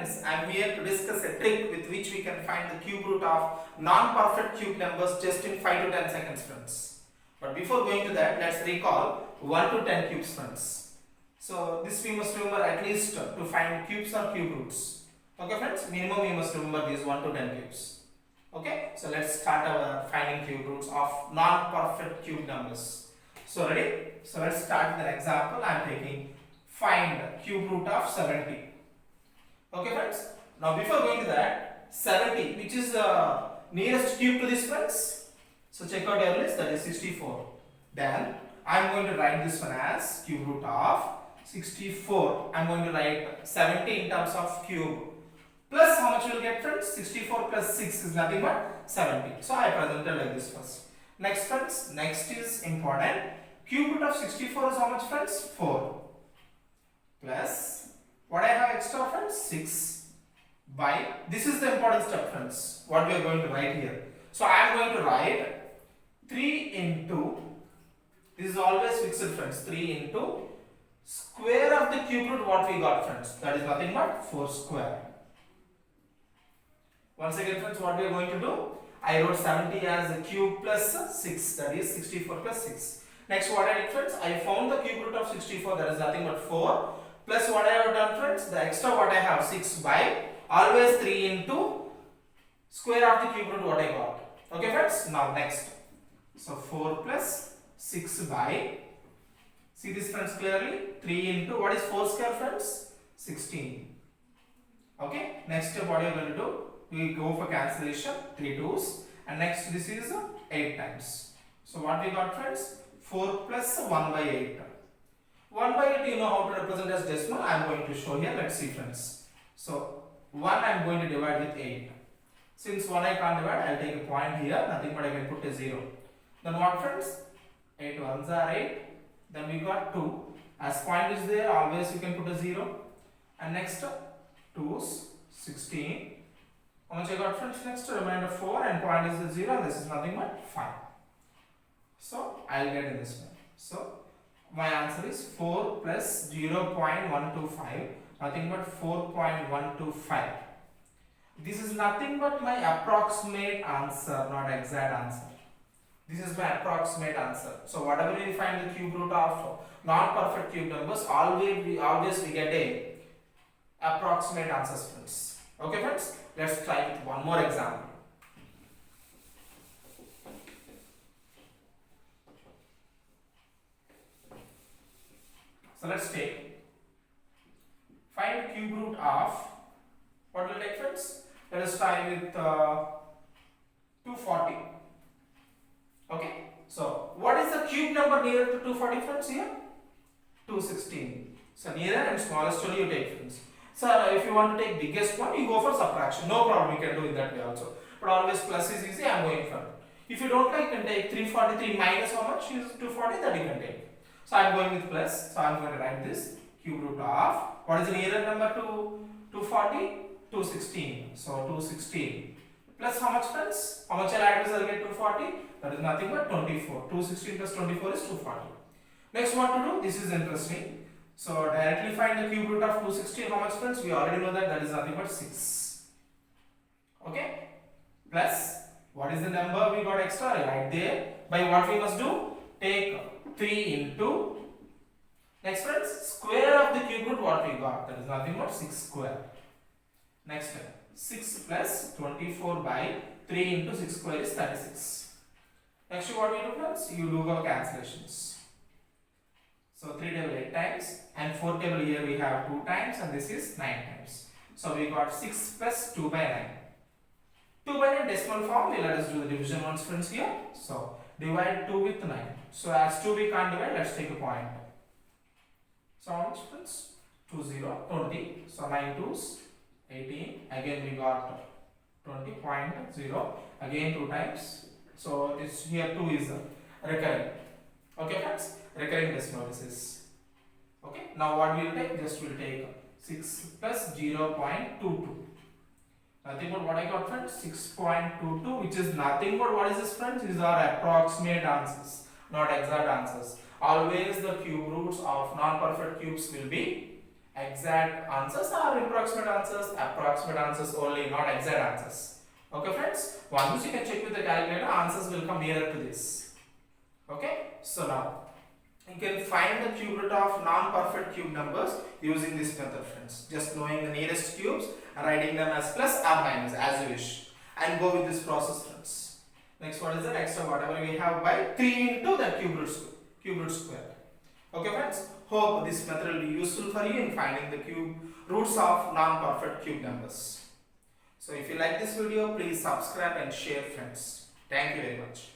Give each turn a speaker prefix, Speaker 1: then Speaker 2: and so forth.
Speaker 1: friends, I am here to discuss a trick with which we can find the cube root of non-perfect cube numbers just in 5 to 10 seconds, friends. But before going to that, let's recall 1 to 10 cubes, friends. So this we must remember at least to find cubes or cube roots. Okay friends, minimum we must remember these 1 to 10 cubes. Okay, so let's start our finding cube roots of non-perfect cube numbers. So ready? So let's start with an example. I am taking find cube root of 70. Okay friends, now before going to that, 70, which is the nearest cube to this, friends? So check out your list, that is 64. Then I am going to write this one as cube root of 64. I am going to write 70 in terms of cube. Plus how much we will get, friends? 64 plus 6 is nothing but 70. So I presented like this first. Next friends, next is important. Cube root of 64 is how much, friends? 4. Plus what I have extra, friends? 6 by, this is the important step, friends, what we are going to write here. So I am going to write 3 into, this is always fixed, friends, 3 into square of the cube root what we got, friends, that is nothing but 4 square. Once again, friends, what we are going to do, I wrote 70 as a cube plus 6, that is 64 plus 6. Next what I did, friends, I found the cube root of 64, that is nothing but 4. Plus what I have done, friends, the extra what I have 6 by always 3 into square of the cube root what I got. Okay friends, now next. So 4 plus 6 by, see this friends clearly, 3 into what is 4 square, friends? 16. Okay, next step what you are going to do, we go for cancellation, 3 2's, and next this is 8 times. So what we got, friends? 4 plus 1 by 8. 1 by 8 you know how to represent as decimal. I am going to show here. Let's see, friends. So 1 I am going to divide with 8. Since 1 I can't divide, I will take a point here. Nothing but I can put a 0. Then what, friends? 8 ones are 8. Then we got 2. As point is there, always you can put a 0. And next 2's 16. How much I got, friends? Next remainder 4 and point is the 0. And this is nothing but 5. So I will get in this one. So my answer is 4 plus 0.125, nothing but 4.125. This is nothing but my approximate answer, not exact answer. This is my approximate answer. So whatever we find the cube root of non-perfect cube numbers, always we get a approximate answers, friends. Okay friends, let's try with one more example. So let's take, find cube root of, what will take, friends? Let us try with 240. Okay, so what is the cube number nearer to 240, friends, here? 216. So nearer and smallest only you take, friends. So if you want to take biggest one, you go for subtraction. No problem, you can do it that way also. But always plus is easy, I am going for it. If you don't like, you can take 343 minus how much is 240, that you can take. So I am going with plus, so I am going to write this cube root of, what is the nearer number to 240? 216. So 216 plus how much, friends? How much I will add this, I will get 240, that is nothing but 24. 216 plus 24 is 240. Next what to do, this is interesting. So directly find the cube root of 216, how much, friends? We already know that is nothing but 6. Okay, plus what is the number we got extra, right there. By what we must do, take 3 into, next friends, square of the cube root what we got, that is nothing but 6 square. Next 6 plus 24 by 3 into 6 square is 36. Next what we do, friends, you do our cancellations. So 3 table 8 times and 4 table here we have 2 times and this is 9 times. So we got 6 plus 2 by 9. 2 by 9 decimal form, let us do the division ones, friends, here. So divide 2 with 9. So as 2 we can't divide, let's take a point. So how much, friends? 2 0, 20. So 9 2's 18. Again we got 20.0. Again 2 times. So this here 2 is recurring. Okay friends? Recurring decimal this is. Okay. Now what we will take? Just we will take 6 plus 0.22. Nothing but what I got, friends? 6.22, which is nothing but what is this, friends? These are approximate answers, not exact answers. Always the cube roots of non-perfect cubes will be exact answers or approximate answers? Approximate answers only, not exact answers. Okay friends, once you can check with the calculator, answers will come nearer to this. Okay, so now you can find the cube root of non-perfect cube numbers using this method friends. Just knowing the nearest cubes and writing them as plus or minus as you wish, and go with this process friends. Next one is the next one, whatever we have by 3 into the cube root square. Okay friends, hope this method will be useful for you in finding the cube roots of non-perfect cube numbers. So if you like this video, please subscribe and share friends. Thank you very much.